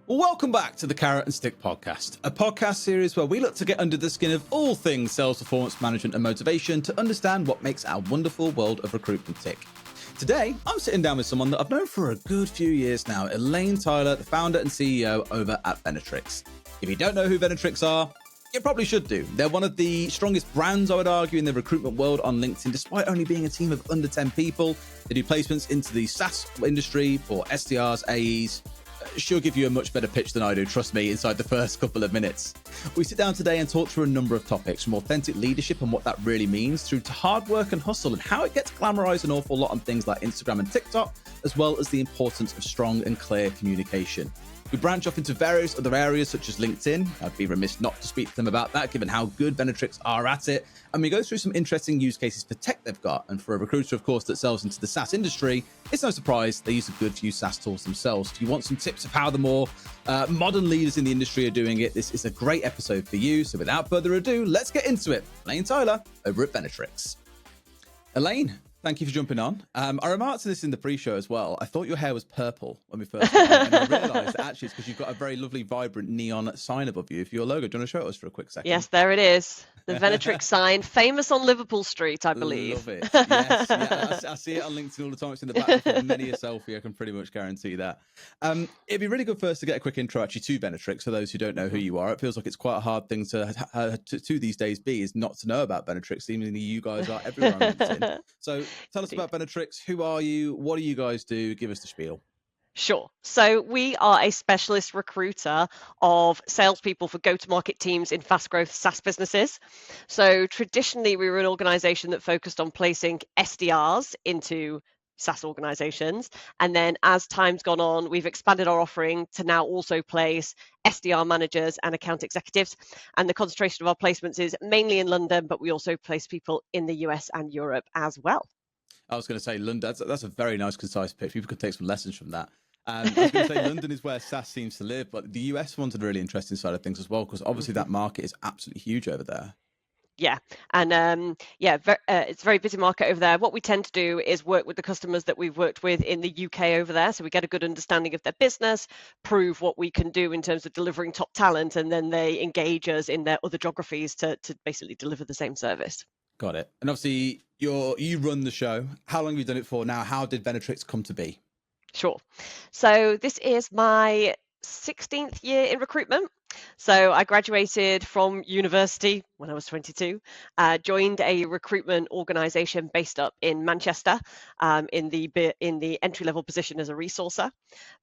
Welcome back to the Carrot and Stick podcast, a podcast series where we look to get under the skin of all things sales performance management and motivation to understand what makes our wonderful world of recruitment tick. Today, I'm sitting down with someone that I've known for a good few years now, Elaine Tyler, the founder and CEO over at Venatrix. If you don't know who Venatrix are, you probably should do. They're one of the strongest brands, I would argue, in the recruitment world on LinkedIn, despite only being a team of under 10 people. They do placements into the SaaS industry for SDRs, AEs. She'll give you a much better pitch than I do, trust me, inside the first couple of minutes. We sit down today and talk through a number of topics, from authentic leadership and what that really means, through to hard work and hustle and how it gets glamorized an awful lot on things like Instagram and TikTok, as well as the importance of strong and clear communication. We branch off into various other areas such as LinkedIn. I'd be remiss not to speak to them about that, given how good Venatrix are at it. And we go through some interesting use cases for tech they've got. And for a recruiter, of course, that sells into the SaaS industry, it's no surprise they use a good few SaaS tools themselves. If you want some tips of how the more modern leaders in the industry are doing it, this is a great episode for you. So without further ado, let's get into it. Elaine Tyler over at Venatrix. Elaine, thank you for jumping on. I remarked to this in the pre-show as well. I thought your hair was purple when we first met, and I realised that actually it's because you've got a very lovely, vibrant neon sign above you for your logo. Do you want to show it us for a quick second? Yes, there it is. The Venatrix sign, famous on Liverpool Street, I believe. Love it. Yes, yeah, I see it on LinkedIn all the time. It's in the back of many a selfie. I can pretty much guarantee that. It'd be really good first to get a quick intro actually to Venatrix for those who don't know who you are. It feels like it's quite a hard thing to these days is not to know about Venatrix. Seemingly you guys are everywhere on LinkedIn. So tell us about Venatrix. Who are you? What do you guys do? Give us the spiel. Sure. So we are a specialist recruiter of salespeople for go-to-market teams in fast-growth SaaS businesses. So traditionally, we were an organization that focused on placing SDRs into SaaS organizations. And then as time's gone on, we've expanded our offering to now also place SDR managers and account executives. And the concentration of our placements is mainly in London, but we also place people in the US and Europe as well. I was going to say London. That's a very nice, concise pitch. People could take some lessons from that. I was going to say London is where SaaS seems to live, but the US one's a really interesting side of things as well, because obviously that market is absolutely huge over there. Yeah, and it's a very busy market over there. What we tend to do is work with the customers that we've worked with in the UK over there, so we get a good understanding of their business, prove what we can do in terms of delivering top talent, and then they engage us in their other geographies to basically deliver the same service. Got it. And obviously you run the show. How long have you done it for now? How did Venatrix come to be? Sure. So this is my 16th year in recruitment. So I graduated from university when I was 22, joined a recruitment organization based up in Manchester in the entry-level position as a resourcer.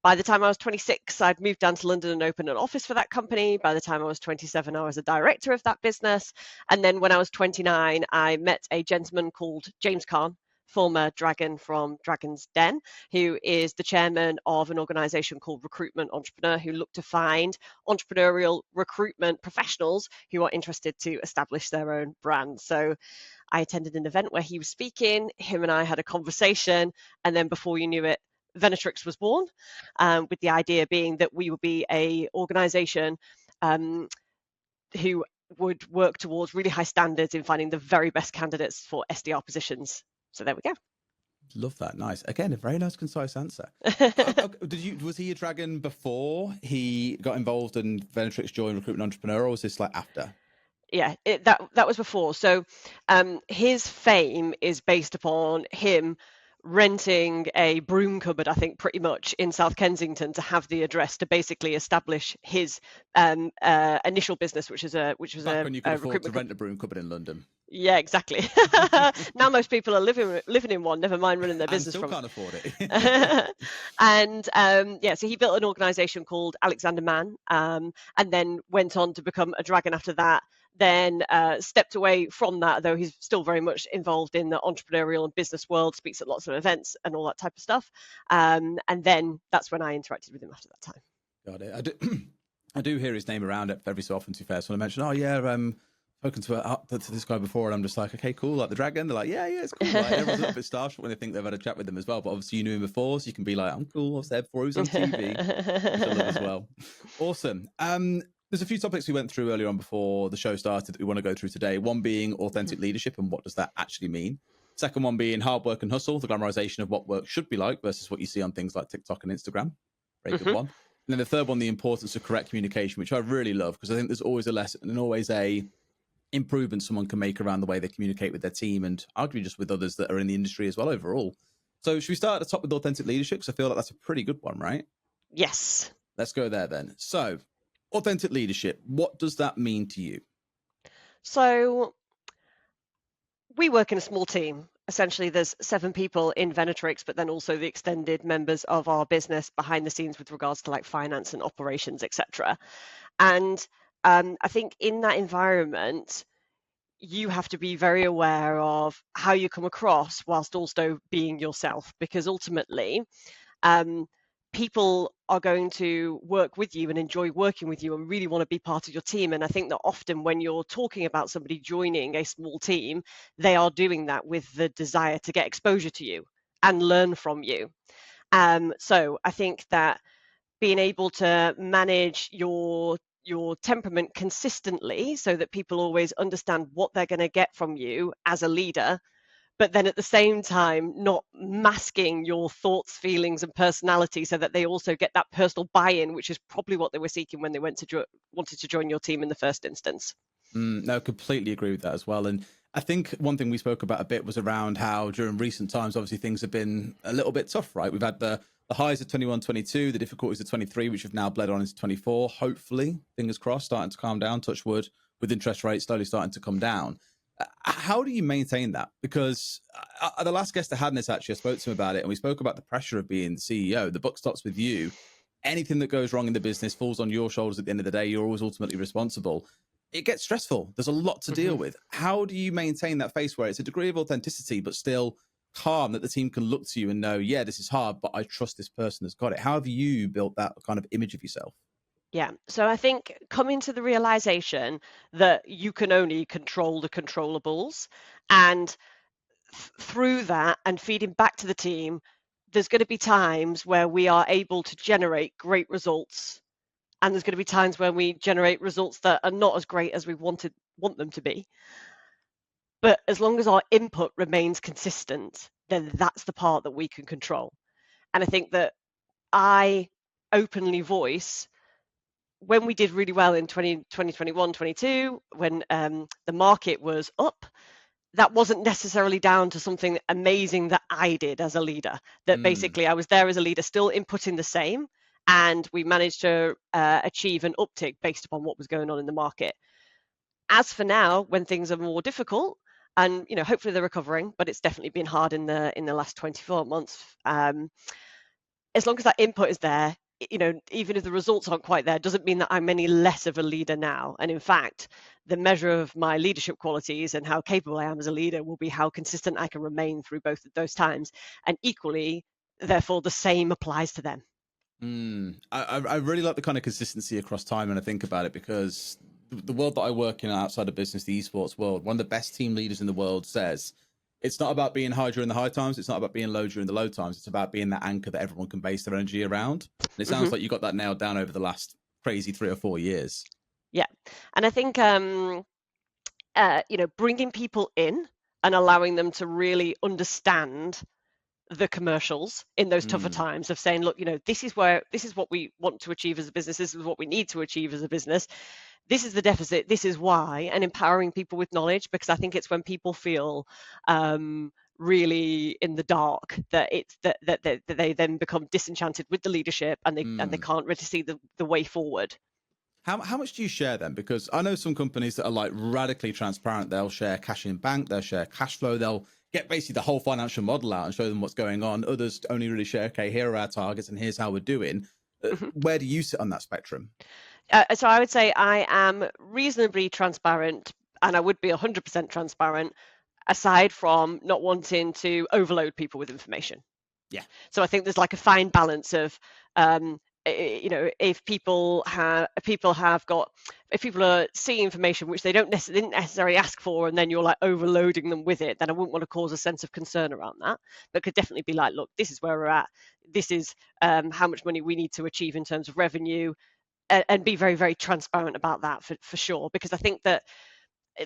By the time I was 26, I'd moved down to London and opened an office for that company. By the time I was 27, I was a director of that business. And then when I was 29, I met a gentleman called James Kahn, former Dragon from Dragon's Den, who is the chairman of an organization called Recruitment Entrepreneur, who look to find entrepreneurial recruitment professionals who are interested to establish their own brand. So I attended an event where he was speaking, him and I had a conversation, and then before you knew it, Venatrix was born, with the idea being that we would be a organization who would work towards really high standards in finding the very best candidates for SDR positions. So there we go. Love that. Nice. Again, a very nice, concise answer. Was he a Dragon before he got involved in Venatrix joined Recruitment Entrepreneur, or was this like after? Yeah, that was before. So his fame is based upon him renting a broom cupboard, I think, pretty much in South Kensington to have the address to basically establish his initial business, which was Back when you could afford to rent a broom cupboard in London. Yeah, exactly. Now most people are living in one, never mind running their business from. Can't afford it. And so he built an organization called Alexander Mann, and then went on to become a Dragon after that. Then stepped away from that, though he's still very much involved in the entrepreneurial and business world, speaks at lots of events and all that type of stuff. And then that's when I interacted with him after that time. Got it. I do hear his name around it every so often, to be fair. So when I mention, spoken to this guy before, and I'm just like, okay, cool, like the Dragon. They're like, yeah, it's cool. Like, everyone's a little bit starstruck when they think they've had a chat with them as well. But obviously you knew him before, so you can be like, I'm cool, I've said before he was on TV. Which I love as well. Awesome. There's a few topics we went through earlier on before the show started that we want to go through today. One being authentic leadership and what does that actually mean. Second one being hard work and hustle, the glamorization of what work should be like versus what you see on things like TikTok and Instagram. Very good one. then the third one, the importance of correct communication, which I really love, because I think there's always a lesson and always a improvement someone can make around the way they communicate with their team and arguably just with others that are in the industry as well overall. So should we start at the top with authentic leadership? Because I feel like that's a pretty good one, right? Yes. Let's go there then. So authentic leadership, what does that mean to you? So we work in a small team. Essentially, there's 7 people in Venatrix, but then also the extended members of our business behind the scenes with regards to like finance and operations, etc. And I think in that environment, you have to be very aware of how you come across whilst also being yourself, because ultimately, people are going to work with you and enjoy working with you and really want to be part of your team. And I think that often when you're talking about somebody joining a small team, they are doing that with the desire to get exposure to you and learn from you. So I think that being able to manage your temperament consistently so that people always understand what they're going to get from you as a leader, but then at the same time not masking your thoughts, feelings and personality so that they also get that personal buy-in, which is probably what they were seeking when they wanted to join your team in the first instance. No, completely agree with that as well. And I think one thing we spoke about a bit was around how during recent times, obviously things have been a little bit tough, right? We've had the highs of 21, 22, the difficulties of 23, which have now bled on into 24. Hopefully, fingers crossed, starting to calm down, touch wood, with interest rates slowly starting to come down. How do you maintain that? Because the last guest I had in this, actually, I spoke to him about it, and we spoke about the pressure of being the CEO. The buck stops with you. Anything that goes wrong in the business falls on your shoulders at the end of the day. You're always ultimately responsible. It gets stressful. There's a lot to deal with. How do you maintain that face where it's a degree of authenticity, but still calm, that the team can look to you and know, yeah, this is hard, but I trust this person has got it? How have you built that kind of image of yourself? Yeah. So I think coming to the realization that you can only control the controllables, and through that and feeding back to the team, there's going to be times where we are able to generate great results, and there's going to be times when we generate results that are not as great as we want them to be. But as long as our input remains consistent, then that's the part that we can control. And I think that I openly voice when we did really well in 2021, 22, when the market was up, that wasn't necessarily down to something amazing that I did as a leader. That basically I was there as a leader, still inputting the same, and we managed to achieve an uptick based upon what was going on in the market. As for now, when things are more difficult, and hopefully they're recovering, but it's definitely been hard in the last 24 months. As long as that input is there, even if the results aren't quite there, doesn't mean that I'm any less of a leader now. And in fact, the measure of my leadership qualities and how capable I am as a leader will be how consistent I can remain through both of those times. And equally, therefore, the same applies to them. I really like the kind of consistency across time when I think about it, because the world that I work in outside of business, the esports world, one of the best team leaders in the world says, it's not about being high during the high times. It's not about being low during the low times. It's about being that anchor that everyone can base their energy around. And it sounds like you got that nailed down over the last crazy 3 or 4 years. Yeah. And I think, bringing people in and allowing them to really understand the commercials in those tougher times of saying, look, this is what we want to achieve as a business. This is what we need to achieve as a business. This is the deficit. This is why, and empowering people with knowledge, because I think it's when people feel really in the dark that they then become disenchanted with the leadership, and they can't really see the way forward. How much do you share then? Because I know some companies that are like radically transparent. They'll share cash in bank, they'll share cash flow, they'll get basically the whole financial model out and show them what's going on. Others only really share, okay, here are our targets and here's how we're doing. Where do you sit on that spectrum? So I would say I am reasonably transparent, and I would be 100% transparent, aside from not wanting to overload people with information. Yeah. So I think there's like a fine balance of, if people are seeing information which they didn't necessarily ask for, and then you're like overloading them with it, then I wouldn't want to cause a sense of concern around that. But could definitely be like, look, this is where we're at. This is how much money we need to achieve in terms of revenue, and be very, very transparent about that for sure. Because I think that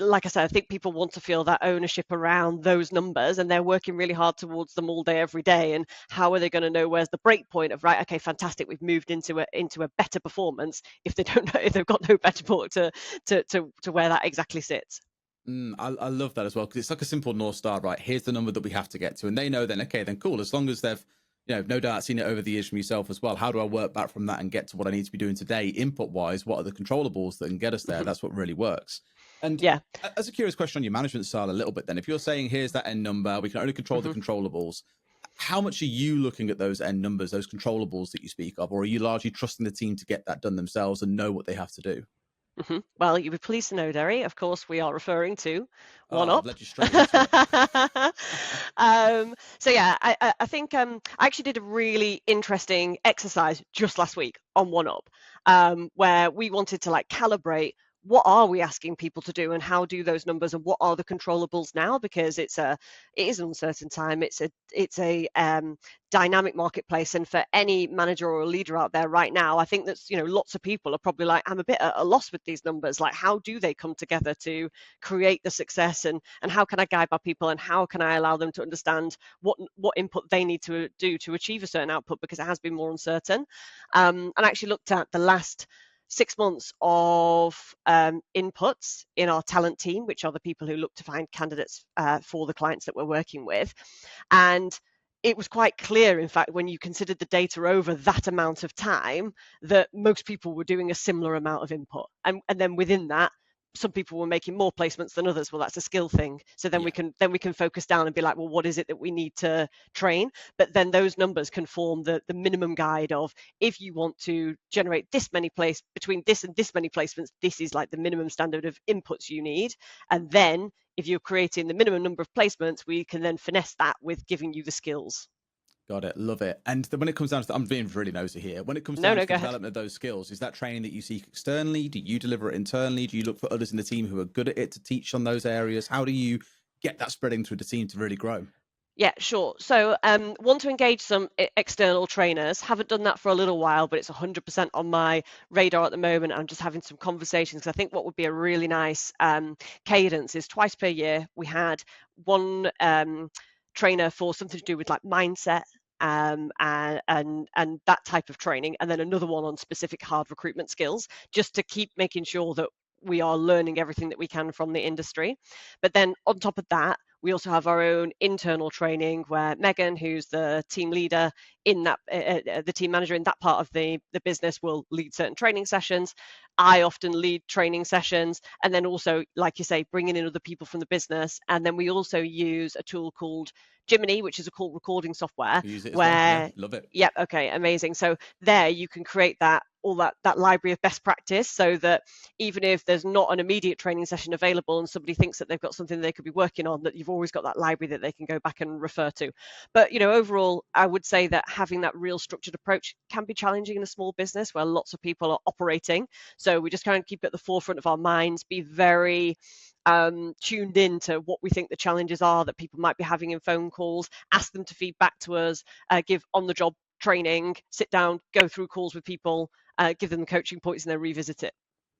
like I said, I think people want to feel that ownership around those numbers, and they're working really hard towards them all day, every day. And how are they going to know where's the break point of, right, okay, fantastic, we've moved into a better performance, if they don't know, if they've got no better point to where that exactly sits. I love that as well, because it's like a simple North Star, right? Here's the number that we have to get to. And they know then, okay, then cool. As long as they've, no doubt seen it over the years from yourself as well. How do I work back from that and get to what I need to be doing today, input wise? What are the controllables that can get us there? That's what really works. And Yeah. as a curious question on your management style a little bit, then, if you're saying here's that end number, we can only control the controllables. How much are you looking at those end numbers, those controllables that you speak of, or are you largely trusting the team to get that done themselves and know what they have to do? Well, you'll be pleased to know, Derry, of course, we are referring to One I've Up. led you straight into it. So yeah, I think I actually did a really interesting exercise just last week on One Up, where we wanted to like calibrate what are we asking people to do and how do those numbers and what are the controllables now, because it is an uncertain time. It's a dynamic marketplace, and for any manager or leader out there right now, I think that's lots of people are probably like, I'm a bit at a loss with these numbers. Like, how do they come together to create the success, and how can I guide my people, and how can I allow them to understand what input they need to do to achieve a certain output, because it has been more uncertain. And I actually looked at the last 6 months of inputs in our talent team, which are the people who look to find candidates for the clients that we're working with. And it was quite clear, in fact, when you considered the data over that amount of time, that most people were doing a similar amount of input. And then within that, some people were making more placements than others. Well, that's a skill thing. So then we can focus down and be like, well, what is it that we need to train? But then those numbers can form the minimum guide of, if you want to generate this many between this and this many placements, this is like the minimum standard of inputs you need. And then if you're creating the minimum number of placements, we can then finesse that with giving you the skills. Got it. Love it. And when it comes down to, I'm being really nosy here. When it comes down to the development of those skills, is that training that you seek externally? Do you deliver it internally? Do you look for others in the team who are good at it to teach on those areas? How do you get that spreading through the team to really grow? Yeah, sure. So want to engage some external trainers. Haven't done that for a little while, but it's 100% on my radar at the moment. I'm just having some conversations, because I think what would be a really nice cadence is twice per year we had one trainer for something to do with like mindset and that type of training, and then another one on specific hard recruitment skills, just to keep making sure that we are learning everything that we can from the industry. But then on top of that, we also have our own internal training, where Megan, who's the team leader in that, the team manager in that part of the business, will lead certain training sessions. I often lead training sessions, and then also, like you say, bringing in other people from the business. And then we also use a tool called Jiminy, which is a call recording software. Use it as well. Yeah, love it. Yeah, okay, amazing. So there you can create that library of best practice, so that even if there's not an immediate training session available and somebody thinks that they've got something they could be working on, that you've always got that library that they can go back and refer to. But overall, I would say that having that real structured approach can be challenging in a small business where lots of people are operating. So we just kind of keep it at the forefront of our minds, be very tuned in to what we think the challenges are that people might be having in phone calls, ask them to feed back to us, give on-the-job training, sit down, go through calls with people, give them the coaching points, and then revisit it.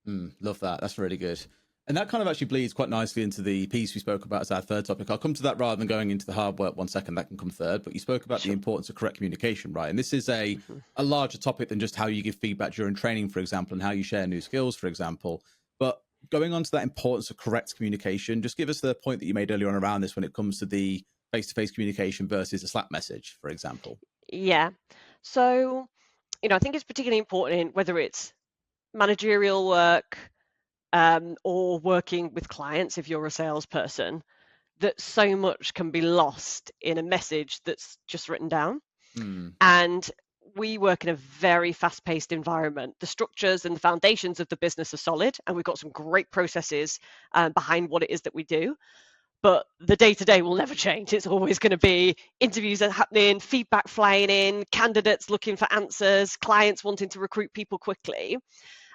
Love that. That's really good. And that kind of actually bleeds quite nicely into the piece we spoke about as our third topic. I'll come to that rather than going into the hard work 1 second. That can come third. But you spoke about the importance of correct communication, right? And this is a larger topic than just how you give feedback during training, for example, and how you share new skills, for example. But going on to that importance of correct communication, just give us the point that you made earlier on around this when it comes to the face-to-face communication versus a Slack message, for example. Yeah. So, I think it's particularly important, whether it's managerial work or working with clients, if you're a salesperson, that so much can be lost in a message that's just written down. And we work in a very fast-paced environment. The structures and the foundations of the business are solid, and we've got some great processes behind what it is that we do. But the day-to-day will never change. It's always going to be interviews are happening, feedback flying in, candidates looking for answers, clients wanting to recruit people quickly.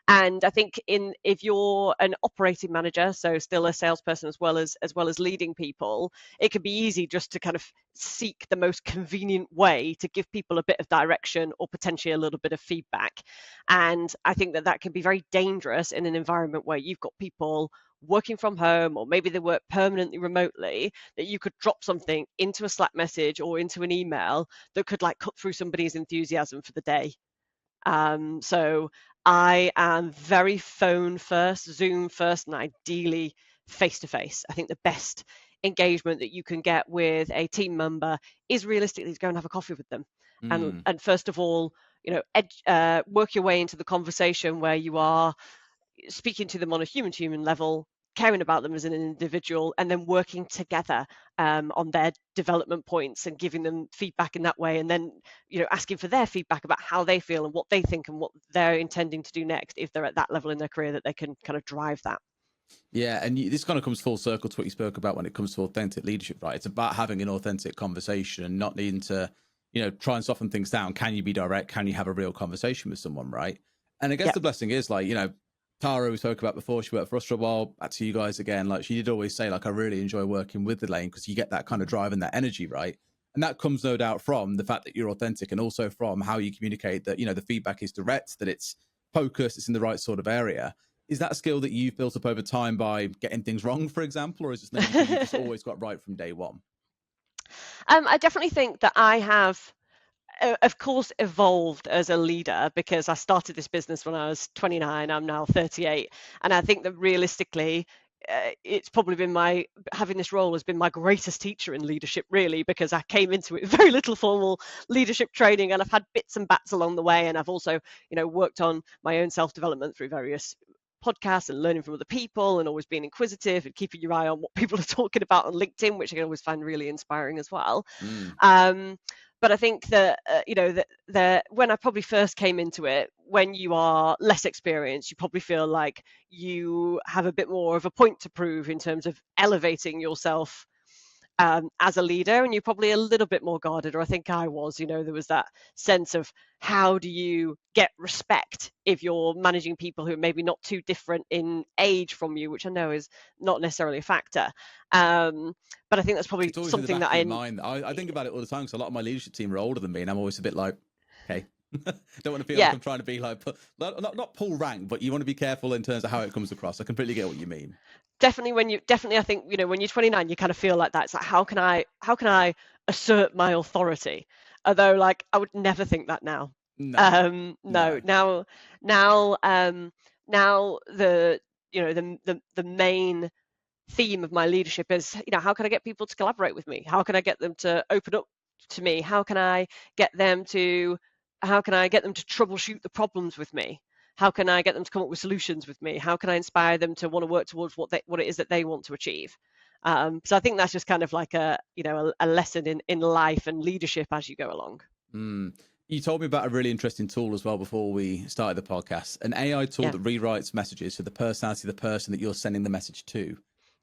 And I think if you're an operating manager, so still a salesperson as well as leading people, it can be easy just to kind of seek the most convenient way to give people a bit of direction or potentially a little bit of feedback. And I think that can be very dangerous in an environment where you've got people working from home, or maybe they work permanently remotely, that you could drop something into a Slack message or into an email that could like cut through somebody's enthusiasm for the day. So I am very phone first, Zoom first, and ideally face to face. I think the best engagement that you can get with a team member is realistically to go and have a coffee with them. And first of all, work your way into the conversation where you are speaking to them on a human-to-human level, caring about them as an individual, and then working together on their development points and giving them feedback in that way, and then asking for their feedback about how they feel and what they think and what they're intending to do next if they're at that level in their career that they can kind of drive that. Yeah, and this kind of comes full circle to what you spoke about when it comes to authentic leadership, right? It's about having an authentic conversation and not needing to, try and soften things down. Can you be direct? Can you have a real conversation with someone, right? And I guess the blessing is, like, Tara, we spoke about before, she worked for us for a while, back to you guys again. Like, she did always say, like, I really enjoy working with Elaine because you get that kind of drive and that energy, right? And that comes no doubt from the fact that you're authentic, and also from how you communicate that, the feedback is direct, that it's focused, it's in the right sort of area. Is that a skill that you've built up over time by getting things wrong, for example, or is this something you've just always got right from day one? I definitely think that I have, of course, evolved as a leader, because I started this business when I was 29. I'm now 38. And I think that realistically, it's probably been having this role has been my greatest teacher in leadership, really, because I came into it with very little formal leadership training, and I've had bits and bats along the way. And I've also, worked on my own self-development through various podcasts and learning from other people, and always being inquisitive and keeping your eye on what people are talking about on LinkedIn, which I can always find really inspiring as well. But I think that, that when I probably first came into it, when you are less experienced, you probably feel like you have a bit more of a point to prove in terms of elevating yourself as a leader, and you're probably a little bit more guarded, or I think I was. There was that sense of, how do you get respect if you're managing people who are maybe not too different in age from you, which I know is not necessarily a factor. But I think that's probably something that I think about it all the time, because a lot of my leadership team are older than me, and I'm always a bit like, okay, don't want to feel like I'm trying to be like, not pull rank, but you want to be careful in terms of how it comes across. I completely get what you mean. Definitely, I think, when you're 29, you kind of feel like that. It's like, how can I assert my authority? Although, like, I would never think that now. No. Now the the main theme of my leadership is, how can I get people to collaborate with me? How can I get them to open up to me? How can I get them to troubleshoot the problems with me? How can I get them to come up with solutions with me? How can I inspire them to want to work towards what it is that they want to achieve? So I think that's just kind of like a lesson in life and leadership as you go along. You told me about a really interesting tool as well before we started the podcast, an AI tool that rewrites messages to the personality of the person that you're sending the message to.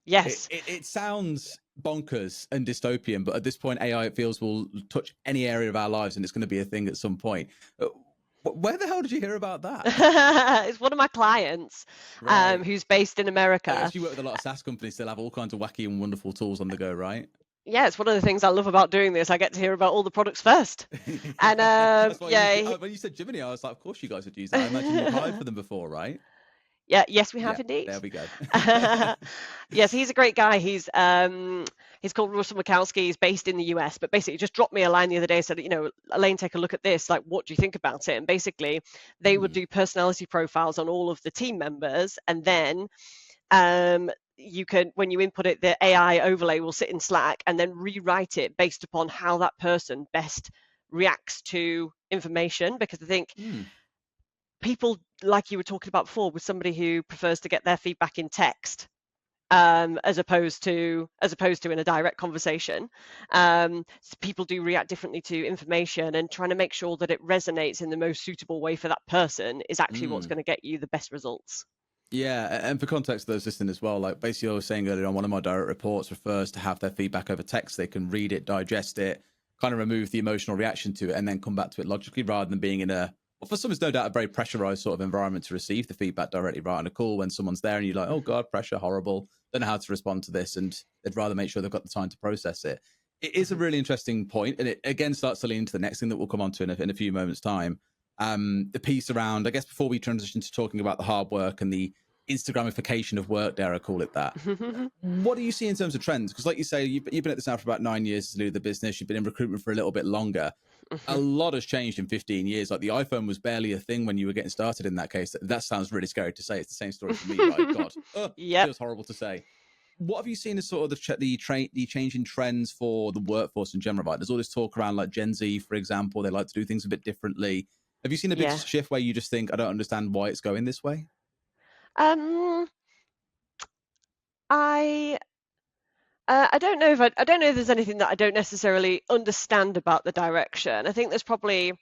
Yes. It sounds bonkers and dystopian, but at this point, AI, it feels, will touch any area of our lives, and it's going to be a thing at some point. Where the hell did you hear about that? It's one of my clients, who's based in America. I guess you work with a lot of SaaS companies, still have all kinds of wacky and wonderful tools on the go, right? Yeah, it's one of the things I love about doing this. I get to hear about all the products first. And when you said Jiminy, I was like, of course you guys would use that. I imagine you've hired for them before, right? Yeah, yes, we have indeed. There we go. Yes, he's a great guy. He's called Russell Mikowski. He's based in the US, but basically just dropped me a line the other day, said, Elaine, take a look at this. Like, what do you think about it? And basically, they would do personality profiles on all of the team members, and then you can, when you input it, the AI overlay will sit in Slack and then rewrite it based upon how that person best reacts to information. Because I think people, like you were talking about before, with somebody who prefers to get their feedback in text, as opposed to in a direct conversation. People do react differently to information, and trying to make sure that it resonates in the most suitable way for that person is actually what's going to get you the best results. Yeah, and for context for those listening as well, like basically I was saying earlier on, one of my direct reports prefers to have their feedback over text. They can read it, digest it, kind of remove the emotional reaction to it, and then come back to it logically, rather than being in for some, it's no doubt a very pressurized sort of environment to receive the feedback directly right on a call when someone's there and you're like, oh God, pressure, horrible, don't know how to respond to this. And they'd rather make sure they've got the time to process it. It is a really interesting point, and it again starts to lean into the next thing that we'll come on to in a few moments' time. The piece around, I guess, before we transition to talking about the hard work and the Instagramification of work, dare I call it that. What do you see in terms of trends? Because like you say, you've been at this now for about 9 years as leader of the business. You've been in recruitment for a little bit longer. A lot has changed in 15 years. Like the iPhone was barely a thing when you were getting started in that case. That sounds really scary to say. It's the same story for me, right? God, Yep. feels horrible to say. What have you seen as sort of the changing trends for the workforce in general? Right? There's all this talk around like Gen Z, for example. They like to do things a bit differently. Have you seen a big shift where you just think, I don't understand why it's going this way? I don't know if I don't know if there's anything that I don't necessarily understand about the direction. I think there's probably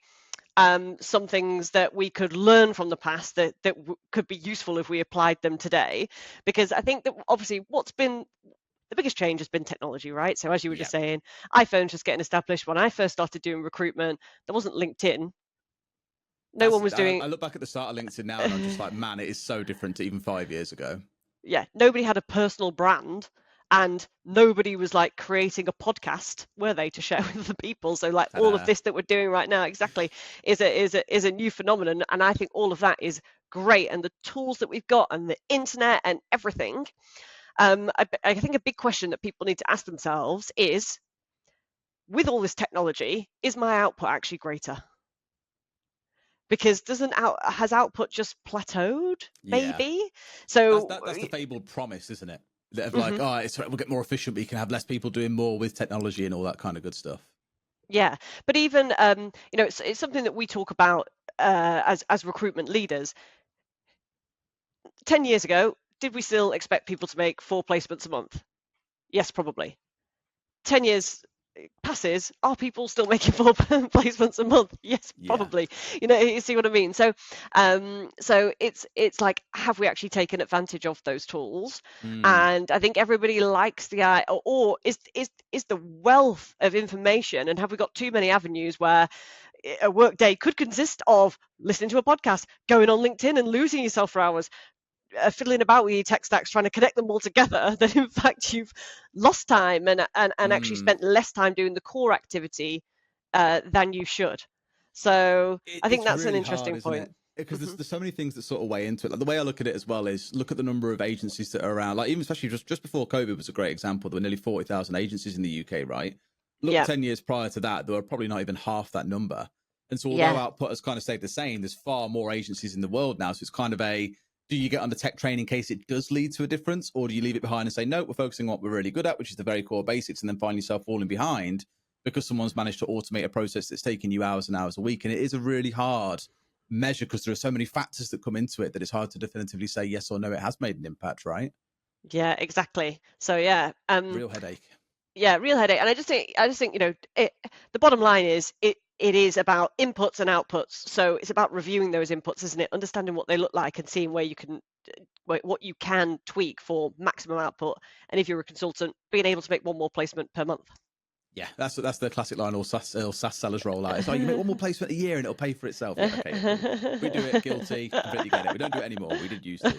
some things that we could learn from the past that could be useful if we applied them today. Because I think that obviously what's been the biggest change has been technology, right? So as you were just saying, iPhone's just getting established. When I first started doing recruitment, there wasn't LinkedIn. No one was doing. I look back at the start of LinkedIn now and I'm just like, man, it is so different to even 5 years ago. Yeah, nobody had a personal brand. And nobody was like creating a podcast, were they, to share with the people? So like all of this that we're doing right now, exactly, is a new phenomenon, and I think all of that is great. And the tools that we've got, and the internet, and everything. I think a big question that people need to ask themselves is, with all this technology, is my output actually greater? Because has output just plateaued? Maybe. Yeah. So that's the fabled promise, isn't it? That of like, we'll get more efficient, but you can have less people doing more with technology and all that kind of good stuff. Yeah, but even it's something that we talk about as recruitment leaders. 10 years ago, did we still expect people to make 4 placements a month? Yes, probably. 10 years passes, are people still making 4 placements a month? Yes, probably. You see what I mean? So it's like, have we actually taken advantage of those tools? And I think everybody likes the or is the wealth of information, and have we got too many avenues where a work day could consist of listening to a podcast, going on LinkedIn and losing yourself for hours, fiddling about with your tech stacks, trying to connect them all together, that in fact you've lost time and actually spent less time doing the core activity than you should. So I think that's really an interesting point. Because there's so many things that sort of weigh into it. Like the way I look at it as well is look at the number of agencies that are around. Like even especially just before COVID was a great example. There were nearly 40,000 agencies in the UK, right? Look, 10 years prior to that, there were probably not even half that number. And so although output has kind of stayed the same, there's far more agencies in the world now. So it's kind of do you get on the tech train in case it does lead to a difference? Or do you leave it behind and say, no, we're focusing on what we're really good at, which is the very core basics, and then find yourself falling behind because someone's managed to automate a process that's taking you hours and hours a week? And it is a really hard measure because there are so many factors that come into it that it's hard to definitively say yes or no, it has made an impact, right? Yeah, exactly. So real headache. Yeah, real headache. And I just think the bottom line is it is about inputs and outputs. So it's about reviewing those inputs, isn't it? Understanding what they look like and seeing where you can what you can tweak for maximum output. And if you're a consultant, being able to make 1 more placement per month. Yeah, that's the classic line all SaaS sellers roll out. It's like, you make 1 more placement a year and it'll pay for itself. Yeah, okay, we do it, guilty, completely get it. We don't do it anymore. We did use it.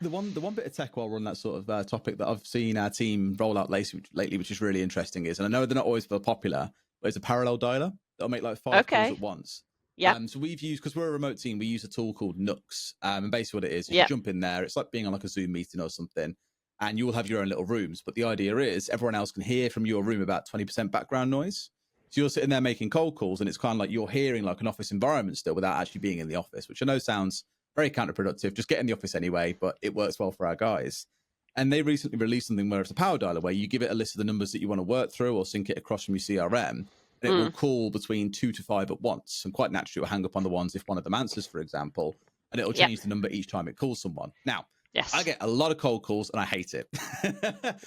The one bit of tech while we're on that sort of topic that I've seen our team roll out lately, which is really interesting, is, and I know they're not always very popular, but it's a parallel dialer that'll make like 5 calls at once. Yeah. So we've used, because we're a remote team, we use a tool called Nux. And basically what it is, you jump in there. It's like being on like a Zoom meeting or something. And you will have your own little rooms. But the idea is everyone else can hear from your room about 20% background noise. So you're sitting there making cold calls, and it's kind of like you're hearing like an office environment still without actually being in the office, which I know sounds very counterproductive. Just get in the office anyway, but it works well for our guys. And they recently released something where it's a power dialer, where you give it a list of the numbers that you want to work through or sync it across from your CRM. And it will call between 2 to 5 at once. And quite naturally, it will hang up on the ones if one of them answers, for example, and it'll change the number each time it calls someone. Now, I get a lot of cold calls and I hate it.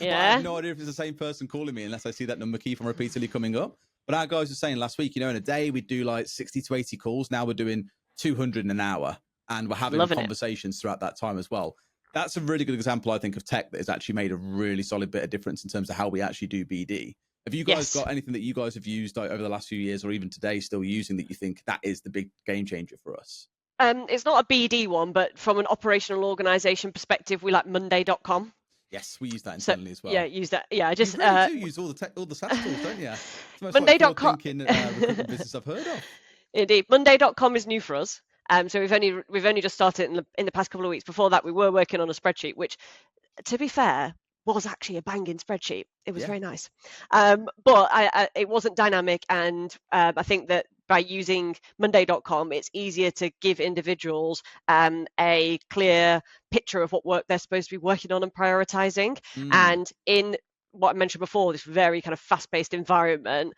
I have no idea if it's the same person calling me unless I see that number keep on repeatedly coming up. But our guys were saying last week, in a day we'd do like 60 to 80 calls. Now we're doing 200 in an hour, and we're having conversations throughout that time as well. That's a really good example, I think, of tech that has actually made a really solid bit of difference in terms of how we actually do BD. Have you guys got anything that you guys have used like, over the last few years or even today still using that you think that is the big game changer for us? It's not a BD one, but from an operational organization perspective, we like Monday.com. Yes, we use that internally as well. Yeah, use that. Yeah, I just you really do use all the SaaS tools, don't you? It's the most Monday.com recruitment business I've heard of. Indeed, Monday.com is new for us. So we've only just started in the past couple of weeks. Before that, we were working on a spreadsheet, which, to be fair, was actually a banging spreadsheet. It was Yeah. very nice, but it wasn't dynamic, and I think that by using Monday.com, it's easier to give individuals a clear picture of what work they're supposed to be working on and prioritizing. Mm. And in what I mentioned before, this very kind of fast-paced environment,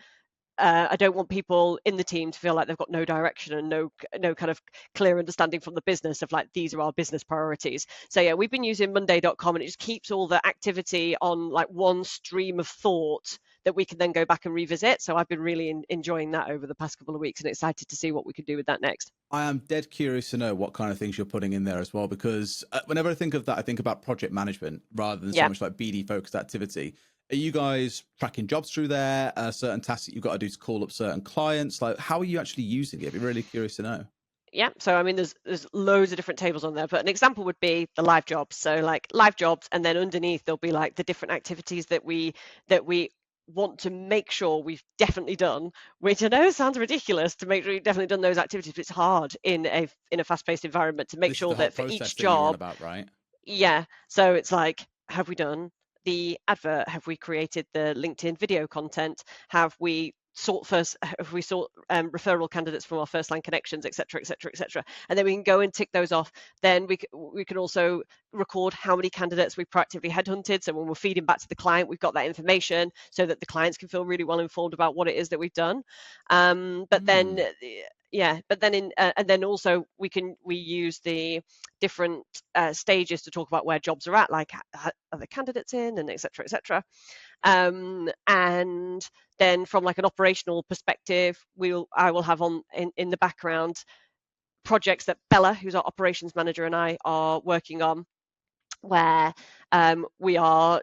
I don't want people in the team to feel like they've got no direction and no kind of clear understanding from the business of like, these are our business priorities. So yeah, we've been using Monday.com, and it just keeps all the activity on like one stream of thought that we can then go back and revisit. So I've been really enjoying that over the past couple of weeks, and excited to see what we can do with that next. I am dead curious to know what kind of things you're putting in there as well, because whenever I think of that, I think about project management rather than so Yeah. much like BD focused activity. Are you guys tracking jobs through there? Certain tasks that you've got to do to call up certain clients? Like, how are you actually using it? I'd be really curious to know. Yeah, so I mean, there's loads of different tables on there, but an example would be the live jobs. So like live jobs, and then underneath there'll be like the different activities that we want to make sure we've definitely done. Which I know sounds ridiculous, to make sure you've definitely done those activities, but it's hard in a fast-paced environment to make This is sure the whole that for process each thing you're on job, about, right? yeah. So it's like, have we done the advert? Have we created the LinkedIn video content? Have we sought referral candidates from our first line connections, et cetera, et cetera, et cetera? And then we can go and tick those off. Then we can also record how many candidates we've proactively headhunted. So when we're feeding back to the client, we've got that information so that the clients can feel really well informed about what it is that we've done. But then yeah, but then and then also we use the different stages to talk about where jobs are at, like are the candidates in, and et cetera, et cetera. And then from like an operational perspective, I will have on in the background projects that Bella, who's our operations manager, and I are working on, where we are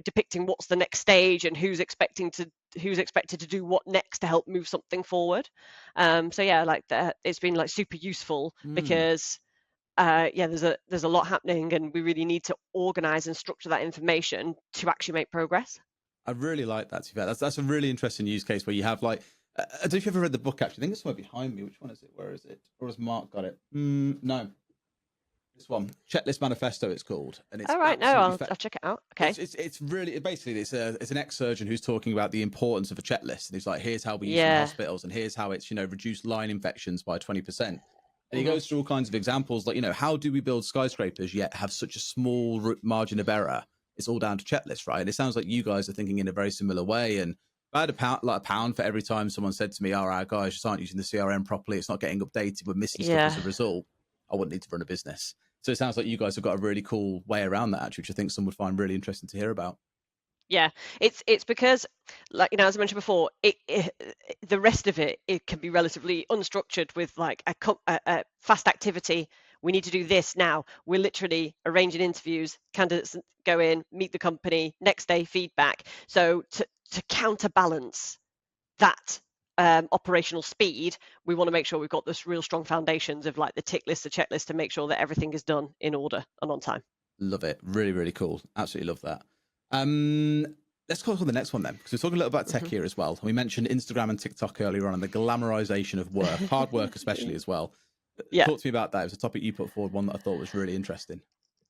depicting what's the next stage and who's expected to do what next to help move something forward. So yeah, like it's been like super useful, because yeah, there's a lot happening, and we really need to organize and structure that information to actually make progress. I really like that. To be fair, that's a really interesting use case where you have like, I don't know if you've ever read the book. Actually, I think it's somewhere behind me. Which one is it? Where is it? Or has Mark got it? No, this one, Checklist Manifesto. It's called, and it's All right, no, absolutely. I'll check it out. Okay. It's really basically it's an ex-surgeon who's talking about the importance of a checklist, and he's like, here's how we use it in Yeah. hospitals, and here's how it's reduced line infections by 20%. And he Mhm. goes through all kinds of examples, like how do we build skyscrapers yet have such a small margin of error? It's all down to checklists, right? And it sounds like you guys are thinking in a very similar way. And if I had a pound for every time someone said to me, "Oh, our guys just aren't using the CRM properly. It's not getting updated. We're missing stuff Yeah. as a result," I wouldn't need to run a business. So it sounds like you guys have got a really cool way around that, actually, which I think some would find really interesting to hear about. Yeah, it's because, like, as I mentioned before, the rest of it can be relatively unstructured, with like a fast activity. We need to do this now. We're literally arranging interviews. Candidates go in, meet the company, next day feedback. So to counterbalance that operational speed, we want to make sure we've got this real strong foundations of like the tick list, the checklist, to make sure that everything is done in order and on time. Love it. Really, really cool. Absolutely love that. Let's go on the next one then, because we're talking a little about tech here as well. We mentioned Instagram and TikTok earlier on, and the glamorization of work, hard work especially as well. Yeah. Talk to me about that. It was a topic you put forward, one that I thought was really interesting.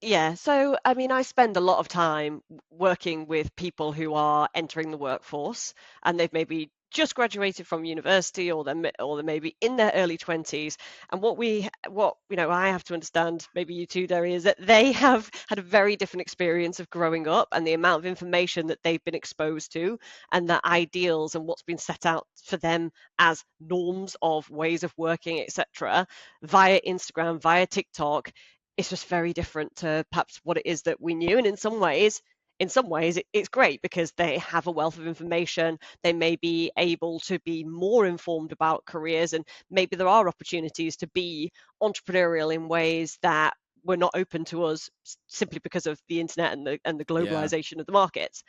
Yeah, so I mean, I spend a lot of time working with people who are entering the workforce, and they've maybe just graduated from university, or they're maybe in their early 20s. And what I have to understand, maybe you too, Derry, is that they have had a very different experience of growing up, and the amount of information that they've been exposed to, and the ideals and what's been set out for them as norms of ways of working, etc., via Instagram, via TikTok. It's just very different to perhaps what it is that we knew. And in some ways, it's great, because they have a wealth of information. They may be able to be more informed about careers, and maybe there are opportunities to be entrepreneurial in ways that were not open to us, simply because of the internet and the globalization of the markets.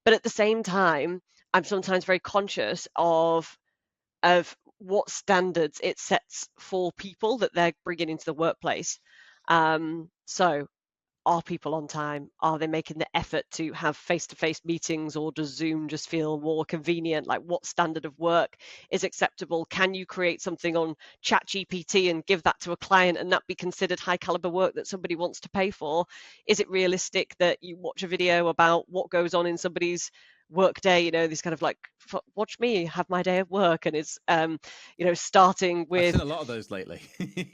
But at the same time, I'm sometimes very conscious of what standards it sets for people that they're bringing into the workplace. So are people on time? Are they making the effort to have face-to-face meetings, or does Zoom just feel more convenient? Like, what standard of work is acceptable? Can you create something on ChatGPT and give that to a client and that be considered high caliber work that somebody wants to pay for? Is it realistic that you watch a video about what goes on in somebody's work day, this kind of like, watch me have my day of work, and it's starting I've with, seen a lot of those lately.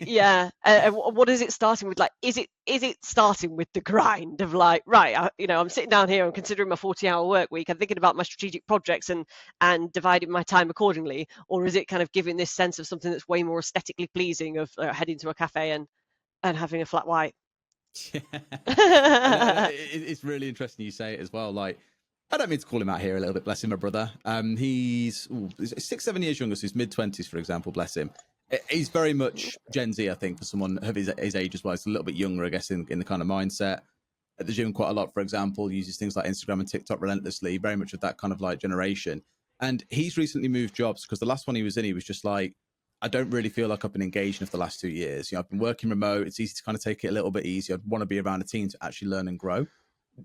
yeah, what is it starting with? Like, is it starting with the grind of like, right, I'm sitting down here, I'm considering my 40-hour work week, I'm thinking about my strategic projects and dividing my time accordingly? Or is it kind of giving this sense of something that's way more aesthetically pleasing, of heading to a cafe and having a flat white? Yeah. It's really interesting you say it as well. Like, I don't mean to call him out here a little bit. Bless him, my brother. He's 6, 7 years younger, so he's mid-20s, for example. Bless him. He's very much Gen Z, I think, for someone of his age as well. He's a little bit younger, I guess, in the kind of mindset. At the gym quite a lot, for example, uses things like Instagram and TikTok relentlessly, very much of that kind of like generation. And he's recently moved jobs because the last one he was in, he was just like, I don't really feel like I've been engaged enough the last 2 years. I've been working remote. It's easy to kind of take it a little bit easy. I'd want to be around a team to actually learn and grow.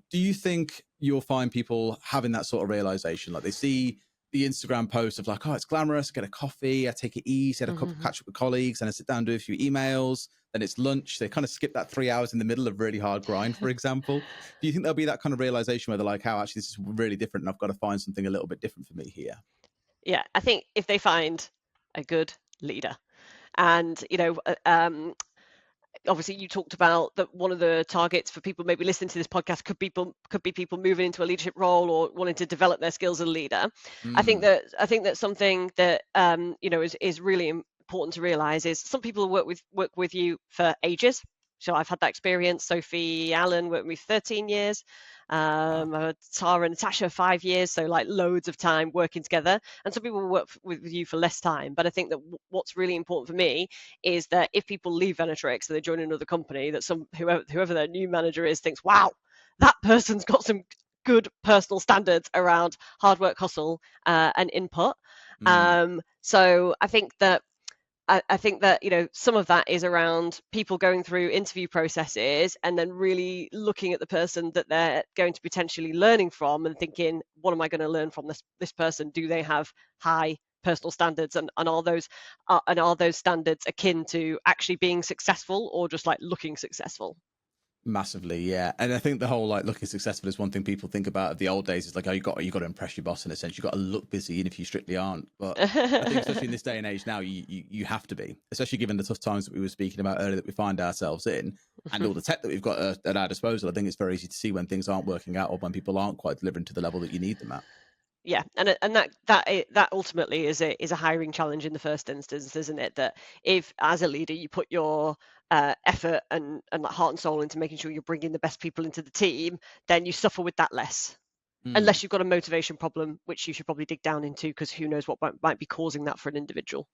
Do you think you'll find people having that sort of realization? Like, they see the Instagram post of like, oh, it's glamorous, get a coffee, I take it easy, I catch up with colleagues, and I sit down and do a few emails, then it's lunch. They kind of skip that 3 hours in the middle of really hard grind, for example. Do you think there'll be that kind of realization where they're like, how actually this is really different and I've got to find something a little bit different for me here? Yeah, I think if they find a good leader, and obviously you talked about that one of the targets for people maybe listening to this podcast could be people moving into a leadership role or wanting to develop their skills as a leader. I think that something that is really important to realize is some people work with you for ages. So I've had that experience. Sophie Allen worked with me 13 years. Wow. Tara and Natasha 5 years, so like loads of time working together. And some people work with you for less time. But I think that what's really important for me is that if people leave Venatrix and they join another company, that whoever their new manager is thinks, wow, that person's got some good personal standards around hard work, hustle, and input. So I think that some of that is around people going through interview processes and then really looking at the person that they're going to potentially learning from and thinking, what am I going to learn from this person? Do they have high personal standards, and are those standards akin to actually being successful, or just like looking successful? Massively, yeah. And I think the whole like looking successful is one thing people think about of the old days. It's like, oh, you got to impress your boss in a sense. You got to look busy, even if you strictly aren't. But I think especially in this day and age now, you have to be, especially given the tough times that we were speaking about earlier that we find ourselves in, and all the tech that we've got at our disposal. I think it's very easy to see when things aren't working out or when people aren't quite delivering to the level that you need them at. Yeah, and that ultimately is a hiring challenge in the first instance, isn't it? That if, as a leader, you put your effort and like heart and soul into making sure you're bringing the best people into the team, then you suffer with that less. Unless you've got a motivation problem, which you should probably dig down into, because who knows what might be causing that for an individual.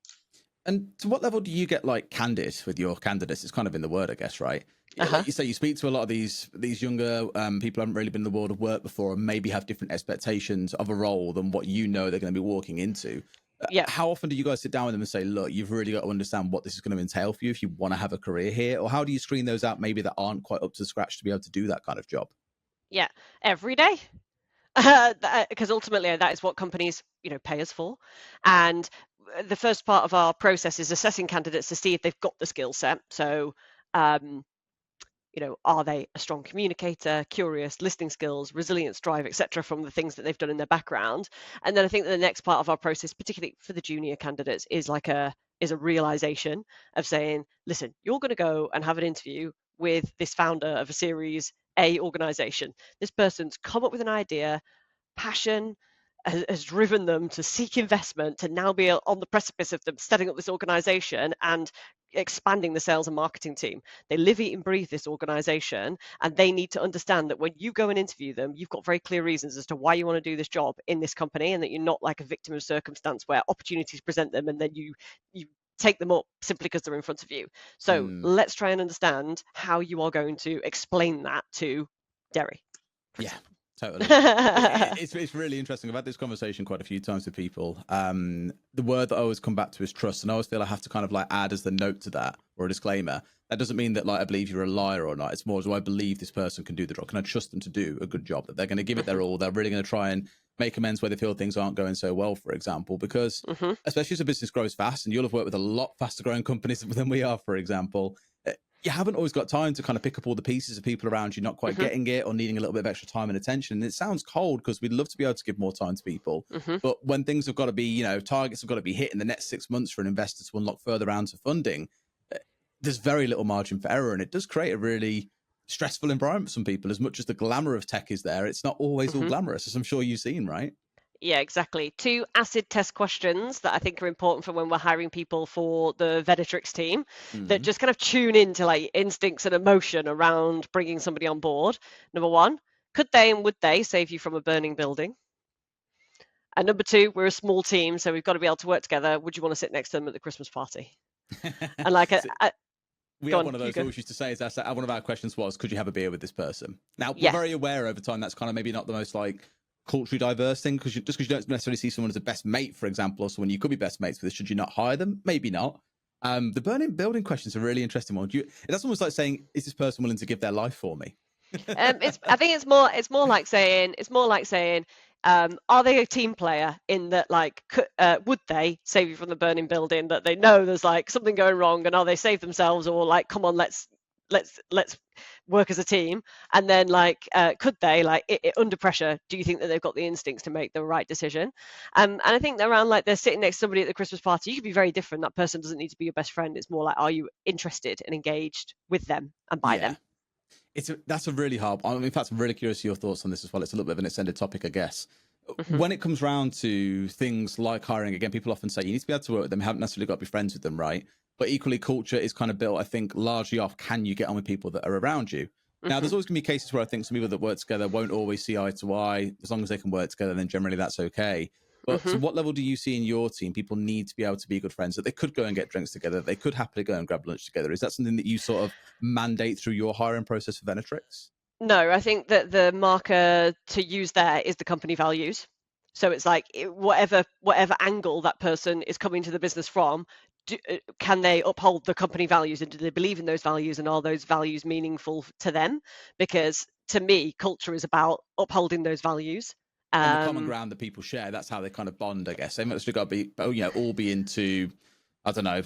And to what level do you get like candid with your candidates? It's kind of in the word, I guess, right? Yeah, like you say, you speak to a lot of these younger people who haven't really been in the world of work before and maybe have different expectations of a role than what you know they're going to be walking into. Yeah. How often do you guys sit down with them and say, look, you've really got to understand what this is going to entail for you if you want to have a career here? Or how do you screen those out maybe that aren't quite up to scratch to be able to do that kind of job? Yeah, every day. Because ultimately that is what companies pay us for. And the first part of our process is assessing candidates to see if they've got the skill set. So are they a strong communicator, curious, listening skills, resilience, drive, etc., from the things that they've done in their background. And then I think that the next part of our process, particularly for the junior candidates, is a realization of saying, listen, you're going to go and have an interview with this founder of a Series A organization. This person's come up with an idea, passion has driven them to seek investment, to now be on the precipice of them setting up this organization and expanding the sales and marketing team. They live, eat, and breathe this organization, and they need to understand that when you go and interview them, you've got very clear reasons as to why you want to do this job in this company, and that you're not like a victim of circumstance where opportunities present them and then you take them up simply because they're in front of you. So let's try and understand how you are going to explain that to Derry. Yeah. Totally. It's really interesting. I've had this conversation quite a few times with people. The word that I always come back to is trust. And I always feel I have to kind of like add as the note to that, or a disclaimer. That doesn't mean that like I believe you're a liar or not. It's more, do I believe this person can do the job? Can I trust them to do a good job? That they're going to give it their all. They're really going to try and make amends where they feel things aren't going so well, for example, because especially as a business grows fast, and you'll have worked with a lot faster growing companies than we are, for example, you haven't always got time to kind of pick up all the pieces of people around you not quite getting it or needing a little bit of extra time and attention. And it sounds cold because we'd love to be able to give more time to people. But when things have got to be, you know, targets have got to be hit in the next 6 months for an investor to unlock further rounds of funding, there's very little margin for error. And it does create a really stressful environment for some people. As much as the glamour of tech is there, it's not always all glamorous, as I'm sure you've seen, right? Yeah, exactly. 2 acid test questions that I think are important for when we're hiring people for the Venatrix team that just kind of tune into like instincts and emotion around bringing somebody on board. Number 1, could they and would they save you from a burning building? And number 2, we're a small team, so we've got to be able to work together. Would you want to sit next to them at the Christmas party? And like, we had one of those we always used to say is that one of our questions was, could you have a beer with this person? Now, we're very aware over time that's kind of maybe not the most like culturally diverse thing, because just because you don't necessarily see someone as a best mate, for example, or someone you could be best mates with, should you not hire them? Maybe not. The burning building question is a really interesting one. That's almost like saying, is this person willing to give their life for me? I think it's more like saying, are they a team player in that, like, would they save you from the burning building, that they know there's like something going wrong, and are they save themselves, or like, come on, let's work as a team? And then like, could they, like, under pressure, do you think that they've got the instincts to make the right decision? And I think around like they're sitting next to somebody at the Christmas party, you could be very different. That person doesn't need to be your best friend. It's more like, are you interested and engaged with them and by them? That's a really hard. In fact, I'm really curious to your thoughts on this as well. It's a little bit of an extended topic, I guess. When it comes round to things like hiring, again, people often say you need to be able to work with them. You haven't necessarily got to be friends with them, right? But equally, culture is kind of built, I think, largely off, can you get on with people that are around you? Now, there's always going to be cases where I think some people that work together won't always see eye to eye. As long as they can work together, then generally that's okay. But to what level do you see in your team people need to be able to be good friends, that they could go and get drinks together, they could happily go and grab lunch together? Is that something that you sort of mandate through your hiring process for Venatrix? No, I think that the marker to use there is the company values. So it's like, whatever angle that person is coming to the business from, can they uphold the company values, and do they believe in those values, and are those values meaningful to them? Because to me, culture is about upholding those values. And the common ground that people share, that's how they kind of bond, I guess. They've actually got to be, all be into, I don't know,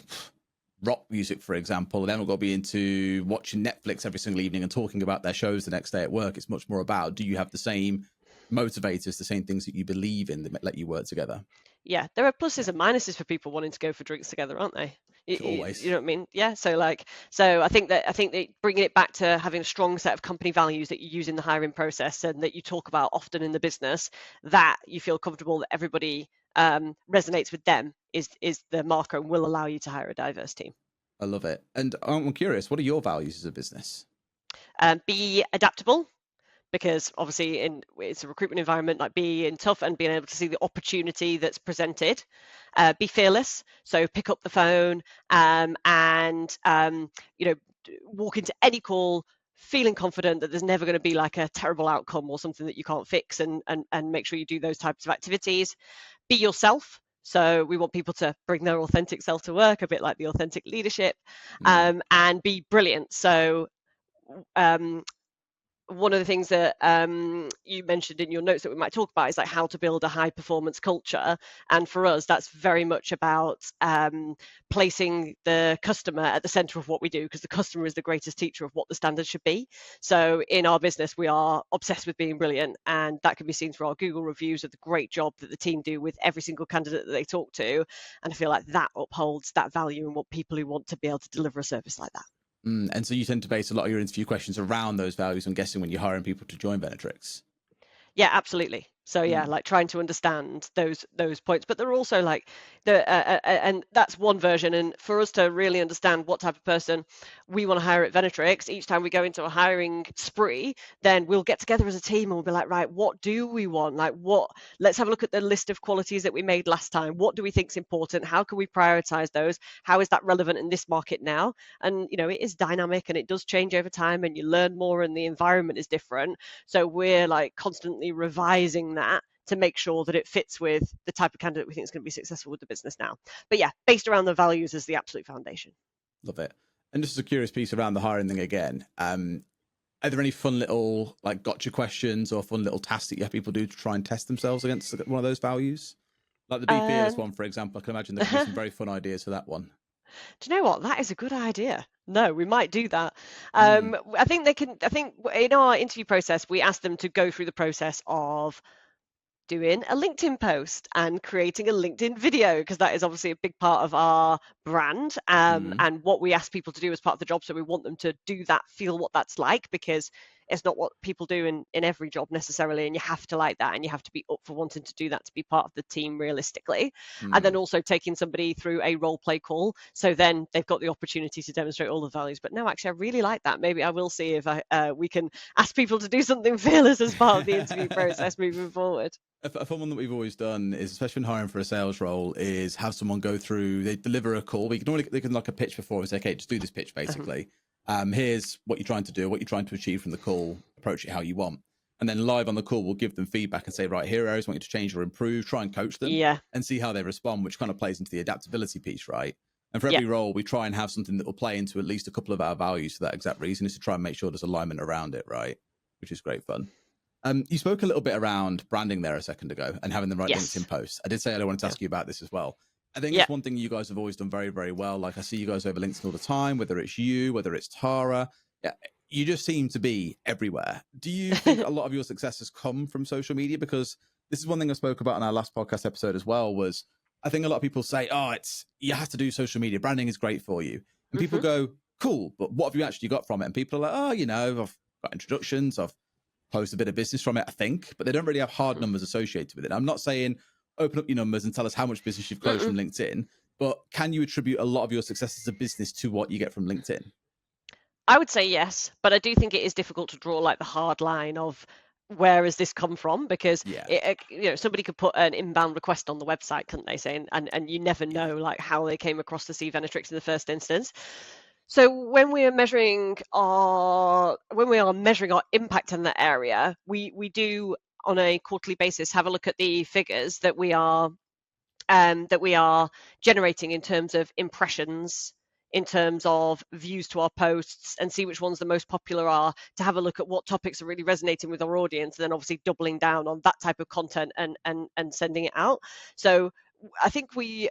rock music, for example, and then we've got to be into watching Netflix every single evening and talking about their shows the next day at work. It's much more about, do you have the same motivators, the same things that you believe in that let you work together? Yeah, there are pluses and minuses for people wanting to go for drinks together, aren't they? Always. You know what I mean? Yeah. So I think that bringing it back to having a strong set of company values that you use in the hiring process and that you talk about often in the business, that you feel comfortable that everybody resonates with them, is the marker, and will allow you to hire a diverse team. I love it. And I'm curious, what are your values as a business? Be adaptable, because obviously it's a recruitment environment, like being tough and being able to see the opportunity that's presented. Be fearless, so pick up the phone and walk into any call feeling confident that there's never going to be like a terrible outcome or something that you can't fix, and make sure you do those types of activities. Be yourself. So we want people to bring their authentic self to work, a bit like the authentic leadership, and be brilliant. So one of the things that you mentioned in your notes that we might talk about is like how to build a high performance culture. And for us, that's very much about placing the customer at the center of what we do, because the customer is the greatest teacher of what the standards should be. So in our business, we are obsessed with being brilliant, and that can be seen through our Google reviews of the great job that the team do with every single candidate that they talk to. And I feel like that upholds that value and what people who want to be able to deliver a service like that. And so you tend to base a lot of your interview questions around those values, I'm guessing, when you're hiring people to join Venatrix. Yeah, absolutely. So yeah, like trying to understand those points, but they're also like and that's one version. And for us to really understand what type of person we want to hire at Venatrix, each time we go into a hiring spree, then we'll get together as a team and we'll be like, right, what do we want? Like let's have a look at the list of qualities that we made last time. What do we think is important? How can we prioritize those? How is that relevant in this market now? And it is dynamic and it does change over time, and you learn more and the environment is different. So we're like constantly revising that to make sure that it fits with the type of candidate we think is going to be successful with the business now. But yeah, based around the values is the absolute foundation. Love it. And just a curious piece around the hiring thing again. Are there any fun little like gotcha questions or fun little tasks that you have people do to try and test themselves against one of those values? Like the Be Fearless one, for example. I can imagine there could be some very fun ideas for that one. Do you know what? That is a good idea. No, we might do that. I think in our interview process, we asked them to go through the process of doing a LinkedIn post and creating a LinkedIn video, because that is obviously a big part of our brand, and what we ask people to do as part of the job. So we want them to do that, feel what that's like, because it's not what people do in every job necessarily, and you have to like that, and you have to be up for wanting to do that to be part of the team realistically. And then also taking somebody through a role play call, so then they've got the opportunity to demonstrate all the values. But no, actually I really like that. Maybe I will see if we can ask people to do something fearless as part of the interview process moving forward. A fun one that we've always done is, especially when hiring for a sales role, is have someone go through, they deliver a call. They can like a pitch before and say, okay, just do this pitch basically. Here's what you're trying to do, what you're trying to achieve from the call, approach it how you want. And then live on the call, we'll give them feedback and say, right, here are areas I want you to change or improve, try and coach them and see how they respond, which kind of plays into the adaptability piece, right? And for every role, we try and have something that will play into at least a couple of our values for that exact reason, is to try and make sure there's alignment around it, right? Which is great fun. You spoke a little bit around branding there a second ago and having the right LinkedIn posts. I did say I wanted to ask you about this as well. I think it's one thing you guys have always done very, very well. Like I see you guys over LinkedIn all the time, whether it's you, whether it's Tara. Yeah, you just seem to be everywhere. Do you think a lot of your success has come from social media? Because this is one thing I spoke about in our last podcast episode as well, was I think a lot of people say, oh, you have to do social media. Branding is great for you. And people go, cool, but what have you actually got from it? And people are like, oh, I've got introductions, I've post a bit of business from it, I think, but they don't really have hard numbers associated with it. I'm not saying open up your numbers and tell us how much business you've closed from LinkedIn, but can you attribute a lot of your success as a business to what you get from LinkedIn? I would say yes, but I do think it is difficult to draw like the hard line of where has this come from, because somebody could put an inbound request on the website, couldn't they, saying, and you never know like how they came across to see Venatrix in the first instance. So when we are measuring our impact in that area, we do on a quarterly basis have a look at the figures that we are generating in terms of impressions, in terms of views to our posts, and see which ones the most popular are, to have a look at what topics are really resonating with our audience, and then obviously doubling down on that type of content and sending it out. So I think we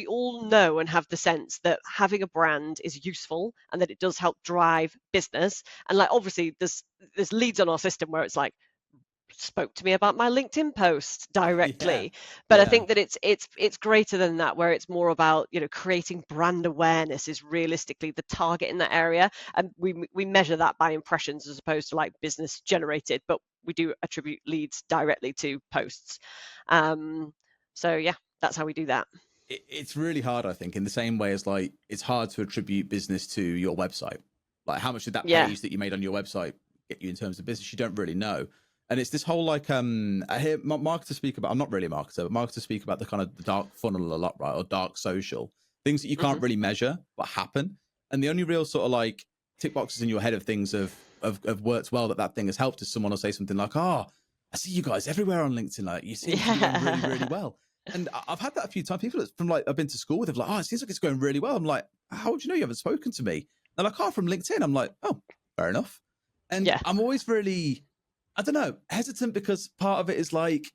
all know and have the sense that having a brand is useful and that it does help drive business. And like obviously there's leads on our system where it's like, spoke to me about my LinkedIn post directly, but I think that it's greater than that, where it's more about creating brand awareness is realistically the target in that area, and we measure that by impressions as opposed to like business generated, but we do attribute leads directly to posts. So yeah, that's how we do that. It's really hard, I think, in the same way as like it's hard to attribute business to your website. Like how much did that page that you made on your website get you in terms of business? You don't really know. And it's this whole like I hear marketers speak about, I'm not really a marketer, but marketers speak about the kind of the dark funnel a lot, right? Or dark social things that you can't really measure but happen. And the only real sort of like tick boxes in your head of things have worked well that thing has helped is someone will say something like, oh, I see you guys everywhere on LinkedIn, like you seem to be doing really, really well. And I've had that a few times. People from like I've been to school with have like, oh, it seems like it's going really well. I'm like, how would you know? You haven't spoken to me. They're like, oh, from LinkedIn. I'm like, oh, fair enough. And I'm always really, I don't know, hesitant, because part of it is like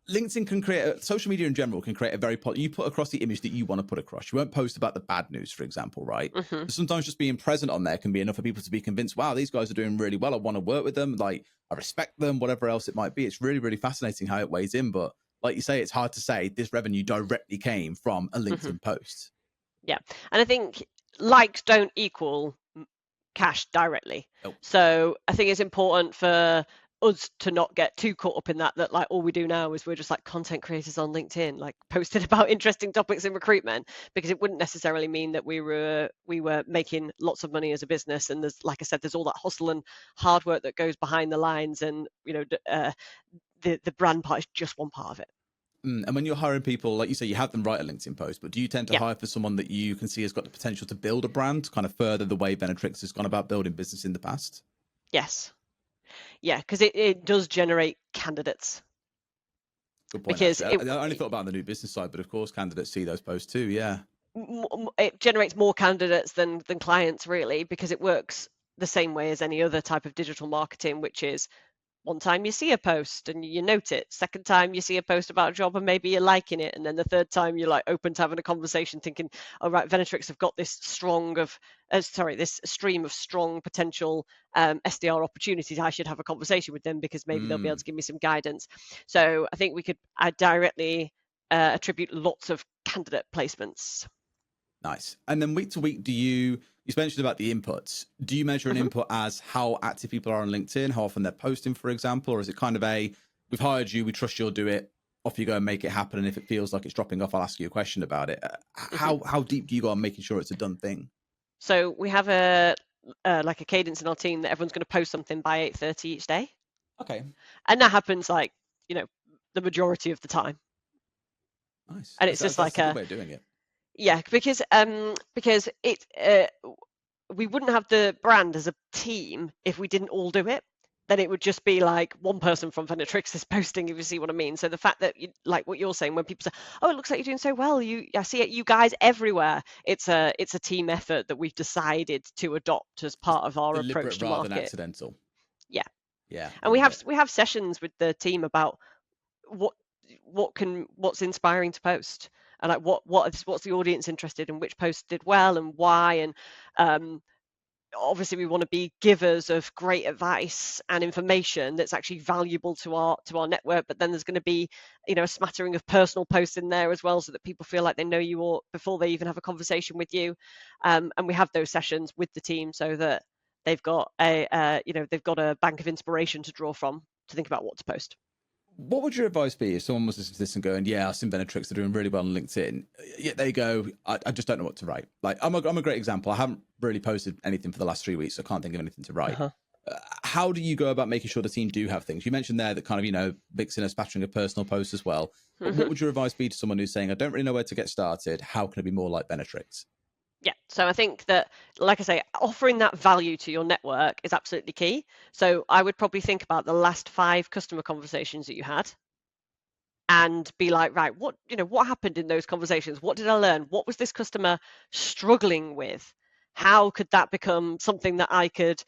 LinkedIn can create, social media in general can create a very, you put across the image that you want to put across. You won't post about the bad news, for example, right? Sometimes just being present on there can be enough for people to be convinced, wow, these guys are doing really well. I want to work with them. Like I respect them, whatever else it might be. It's really, really fascinating how it weighs in. But like you say, it's hard to say this revenue directly came from a LinkedIn post. Yeah. And I think likes don't equal cash directly. Nope. So I think it's important for us to not get too caught up in that like all we do now is we're just like content creators on LinkedIn, like posting about interesting topics in recruitment, because it wouldn't necessarily mean that we were making lots of money as a business. And there's, like I said, there's all that hustle and hard work that goes behind the lines, and the brand part is just one part of it. And when you're hiring people, like you say, you have them write a LinkedIn post, but do you tend to hire for someone that you can see has got the potential to build a brand, kind of further the way Venatrix has gone about building business in the past? Yes. Yeah, because it does generate candidates. Good point. Because I only thought about the new business side, but of course candidates see those posts too. Yeah. It generates more candidates than clients, really, because it works the same way as any other type of digital marketing, which is one time you see a post and you note it, second time you see a post about a job and maybe you're liking it, and then the third time you're like open to having a conversation thinking, all right, Venatrix have got this this stream of strong potential SDR opportunities. I should have a conversation with them because maybe they'll be able to give me some guidance. So I think we could directly attribute lots of candidate placements. Nice. And then week to week, you mentioned about the inputs. Do you measure an input as how active people are on LinkedIn, how often they're posting, for example? Or is it kind of we've hired you, we trust you'll do it, off you go and make it happen. And if it feels like it's dropping off, I'll ask you a question about it. How deep do you go on making sure it's a done thing? So we have a cadence in our team that everyone's going to post something by 8:30 each day. Okay. And that happens the majority of the time. Nice. And it's just like a good way of doing it. Yeah, because it we wouldn't have the brand as a team if we didn't all do it. Then it would just be like one person from Venatrix is posting, if you see what I mean. So the fact that, like what you're saying, when people say, "Oh, it looks like you're doing so well," I see it, you guys everywhere. It's a team effort that we've decided to adopt as part of our approach to market. Rather than accidental. Yeah. Yeah. And we have sessions with the team about what's inspiring to post, and like what's the audience interested in, which post did well and why. And obviously we want to be givers of great advice and information that's actually valuable to our network, but then there's going to be a smattering of personal posts in there as well, so that people feel like they know you all before they even have a conversation with you. And we have those sessions with the team so that they've got a bank of inspiration to draw from to think about what to post. What would your advice be if someone was listening to this and going, "Yeah, I've seen Venatrix, they're doing really well on LinkedIn," yet they go, I just don't know what to write. Like, I'm a great example. I haven't really posted anything for the last 3 weeks, so I can't think of anything to write. How do you go about making sure the team do have things? You mentioned there that kind of, mixing a spattering of personal posts as well. But what would your advice be to someone who's saying, "I don't really know where to get started. How can I be more like Venatrix?" Yeah, so I think that, like I say, offering that value to your network is absolutely key. So I would probably think about the last 5 customer conversations that you had and be like, right, what happened in those conversations? What did I learn? What was this customer struggling with? How could that become something that I could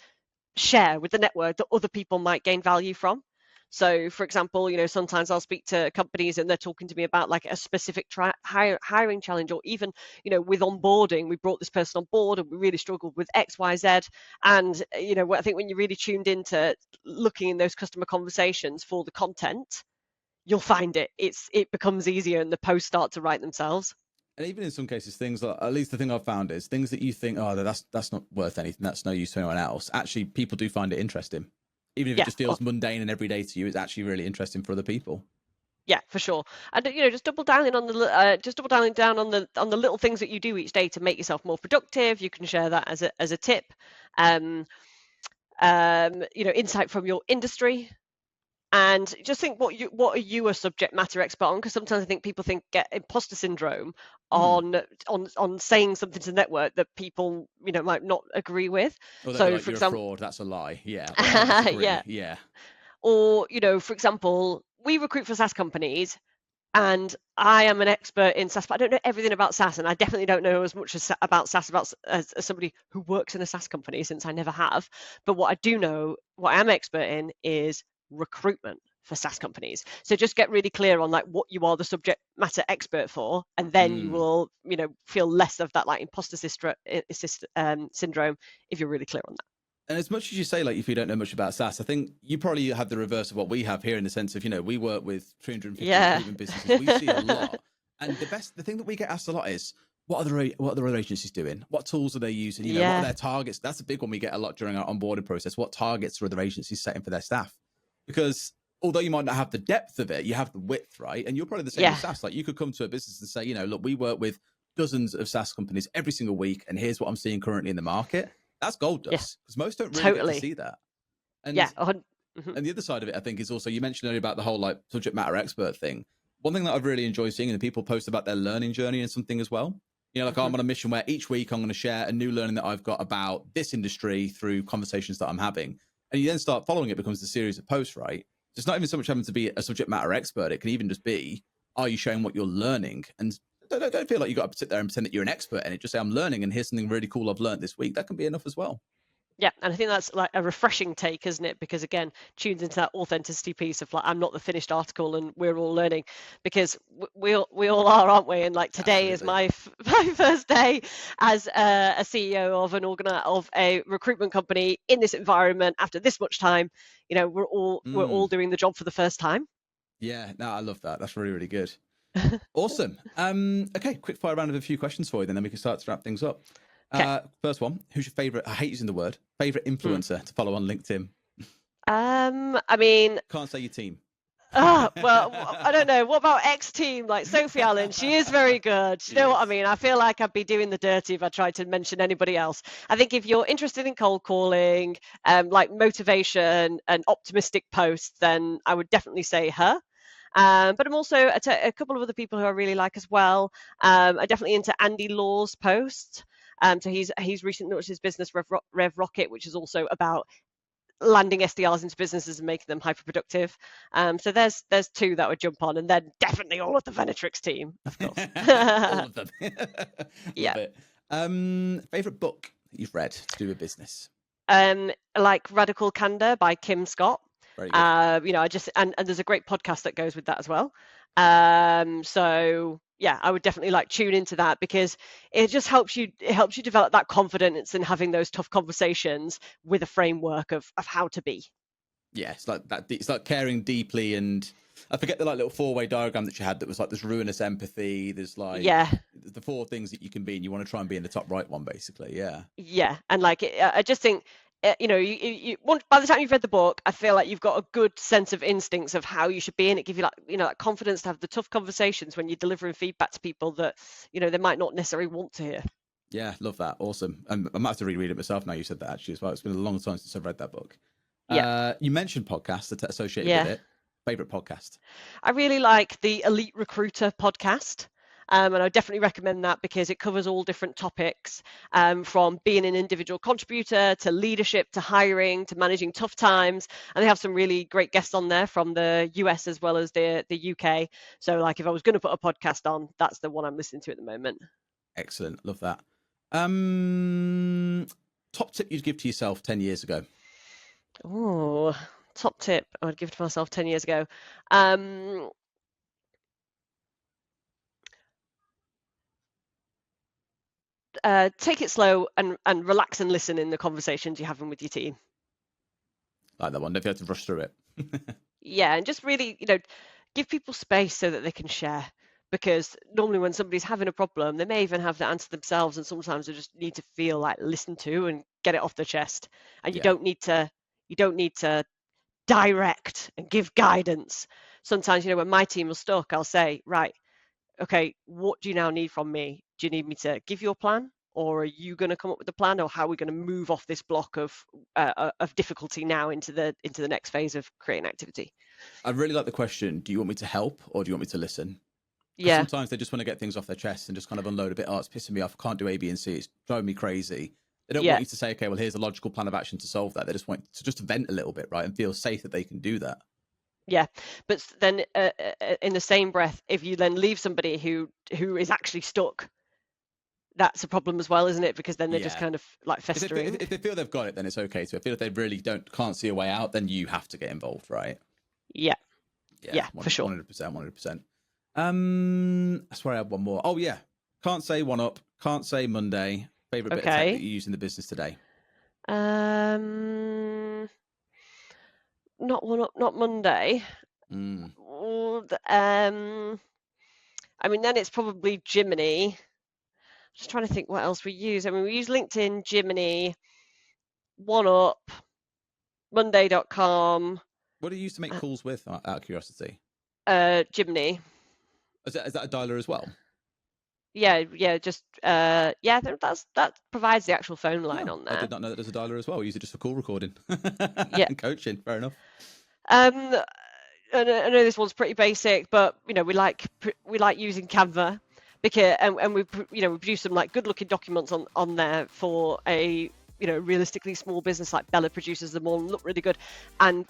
share with the network that other people might gain value from? So, for example, sometimes I'll speak to companies and they're talking to me about like a specific hiring challenge, or even, with onboarding, we brought this person on board and we really struggled with X, Y, Z. And, I think when you're really tuned into looking in those customer conversations for the content, you'll find it becomes easier and the posts start to write themselves. And even in some cases, things like, at least the thing I've found is things that you think, oh, that's not worth anything, that's no use to anyone else. Actually, people do find it interesting. Even if it just feels mundane and everyday to you, it's actually really interesting for other people. Yeah, for sure. And just double down on the little things that you do each day to make yourself more productive. You can share that as a tip. Insight from your industry. And just think what are you a subject matter expert on? Because sometimes I think people get imposter syndrome on saying something to the network that people might not agree with. So, like, for example, you're a fraud. That's a lie. Yeah. Yeah. Or for example, we recruit for SaaS companies, and I am an expert in SaaS, but I don't know everything about SaaS, and I definitely don't know as much about SaaS as somebody who works in a SaaS company, since I never have. But what I do know, what I'm expert in, is recruitment for SaaS companies. So just get really clear on like what you are the subject matter expert for, and then you will feel less of that like imposter syndrome if you're really clear on that. And as much as you say, like, if you don't know much about SaaS, I think you probably have the reverse of what we have here, in the sense of, we work with 350 recruitment businesses. We see a lot. And the thing that we get asked a lot is, what are the other agencies doing? What tools are they using? What are their targets? That's a big one we get a lot during our onboarding process. What targets are other agencies setting for their staff? because although you might not have the depth of it, you have the width, right? And you're probably the same with SaaS. Like you could come to a business and say, you know, look, we work with dozens of SaaS companies every single week, and here's what I'm seeing currently in the market. That's gold dust, because most don't really get to see that. And and the other side of it, I think, is also, you mentioned earlier about the whole like subject matter expert thing. One thing that I've really enjoyed seeing, and people post about their learning journey and something as well. You know, like I'm on a mission where each week I'm going to share a new learning that I've got about this industry through conversations that I'm having. And you then start following it, becomes a series of posts, right? So it's not even so much having to be a subject matter expert. It can even just be, are you showing what you're learning? And don't feel like you got to sit there and pretend that you're an expert in it. Just say, I'm learning, and here's something really cool I've learned this week. That can be enough as well. Yeah, and I think that's like a refreshing take, isn't it? Because again, tunes into that authenticity piece of like, I'm not the finished article, and we're all learning, because we all are, aren't we? And like today is my first day as a CEO of a recruitment company in this environment after this much time. You know, we're all doing the job for the first time. Yeah, no, I love that. That's really, really good. Awesome. Okay, quick fire round of a few questions for you, then we can start to wrap things up. First one, who's your favorite, I hate using the word, favorite influencer to follow on LinkedIn? I mean, can't say your team. Well, I don't know. What about ex-team like Sophie Allen? She is very good. You know what I mean? I feel like I'd be doing the dirty if I tried to mention anybody else. I think if you're interested in cold calling, like motivation and optimistic posts, then I would definitely say her. But I'm also a couple of other people who I really like as well. I'm definitely into Andy Law's posts. So he's recently launched his business Rev Rocket, which is also about landing SDRs into businesses and making them hyper productive. So there's two that would jump on, and then definitely all of the Venatrix team, of course. All of them. Yeah. Favorite book that you've read to do with business? Like Radical Candor by Kim Scott. Very good. You know, and there's a great podcast that goes with that as well. So yeah, I would definitely like tune into that, because it just helps you develop that confidence in having those tough conversations with a framework of how to be. Yeah, it's like that. It's like caring deeply, and I forget the like little 4-way diagram that you had that was like, there's ruinous empathy, there's like the 4 things that you can be, and you want to try and be in the top right one, basically. Yeah, and like I just think, you know, you by the time you've read the book, I feel like you've got a good sense of instincts of how you should be, and it gives you, like, you know, that confidence to have the tough conversations when you're delivering feedback to people that, you know, they might not necessarily want to hear. Yeah, love that. Awesome. I might have to reread it myself now you said that, actually, as well. It's been a long time since I've read that book. You mentioned podcasts associated with it. Favorite podcast? I really like the Elite Recruiter podcast. And I definitely recommend that, because it covers all different topics, from being an individual contributor to leadership to hiring to managing tough times. And they have some really great guests on there from the US as well as the UK. So like, if I was going to put a podcast on, that's the one I'm listening to at the moment. Excellent. Love that. Top tip you'd give to yourself 10 years ago? Oh, top tip I would give to myself 10 years ago. Take it slow and relax and listen in the conversations you're having with your team. Like that one. Don't you have to rush through it? Yeah, and just really, you know, give people space so that they can share. Because normally when somebody's having a problem, they may even have the answer themselves, and sometimes they just need to feel like listened to and get it off their chest. And you don't need to direct and give guidance. Sometimes, you know, when my team is stuck, I'll say, right, okay, what do you now need from me? Do you need me to give you a plan, or are you going to come up with a plan, or how are we going to move off this block of difficulty now into the next phase of creating activity? I really like the question. Do you want me to help, or do you want me to listen? Yeah. Sometimes they just want to get things off their chest and just kind of unload a bit. Oh, it's pissing me off. I can't do A, B, and C. It's driving me crazy. They don't want you to say, okay, well, here's a logical plan of action to solve that. They just want to just vent a little bit, right? And feel safe that they can do that. Yeah, but then in the same breath, if you then leave somebody who is actually stuck, that's a problem as well, isn't it? Because then they're just kind of like festering. If they feel they've got it, then it's okay. So I feel if they really can't see a way out, then you have to get involved, right? Yeah, for sure. 100%. I swear I have one more. Oh yeah, can't say one up. Can't say Monday. Favorite bit of tech that you use in the business today? Not one up, not Monday. I mean, then it's probably Jiminy. Just trying to think what else we use. I mean, we use LinkedIn, Jiminy, One Up, Monday.com. What do you use to make calls with, out of curiosity? Jimny. Is that a dialer as well? Yeah, just that provides the actual phone line on there. I did not know that there's a dialer as well. We use it just for call recording. Yeah. And coaching. Fair enough. I know this one's pretty basic, but we like using Canva because and we produce some like good looking documents on there for a realistically small business like Bella produces them all and look really good, and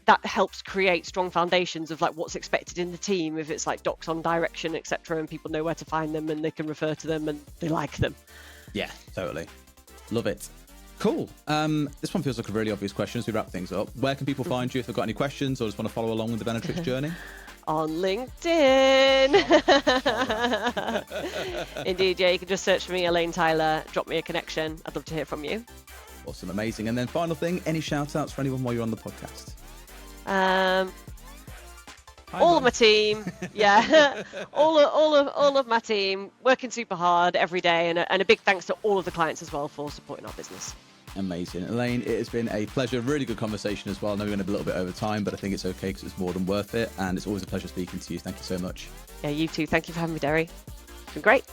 that helps create strong foundations of like what's expected in the team, if it's like docs on direction, etc., and people know where to find them and they can refer to them and they like them. Yeah, totally. Love it. Cool. This one feels like a really obvious question as we wrap things up. Where can people find you if they've got any questions or just want to follow along with the Venatrix journey? On LinkedIn. Indeed, yeah, you can just search for me, Elaine Tyler, drop me a connection. I'd love to hear from you. Awesome, amazing. And then final thing, any shout outs for anyone while you're on the podcast? All of my team, yeah, all of my team working super hard every day, and a big thanks to all of the clients as well for supporting our business. Amazing. Elaine, it has been a pleasure. Really good conversation as well. I know we're going to be a little bit over time, but I think it's okay because it's more than worth it. And it's always a pleasure speaking to you. Thank you so much. Yeah, you too. Thank you for having me, Derry. It's been great.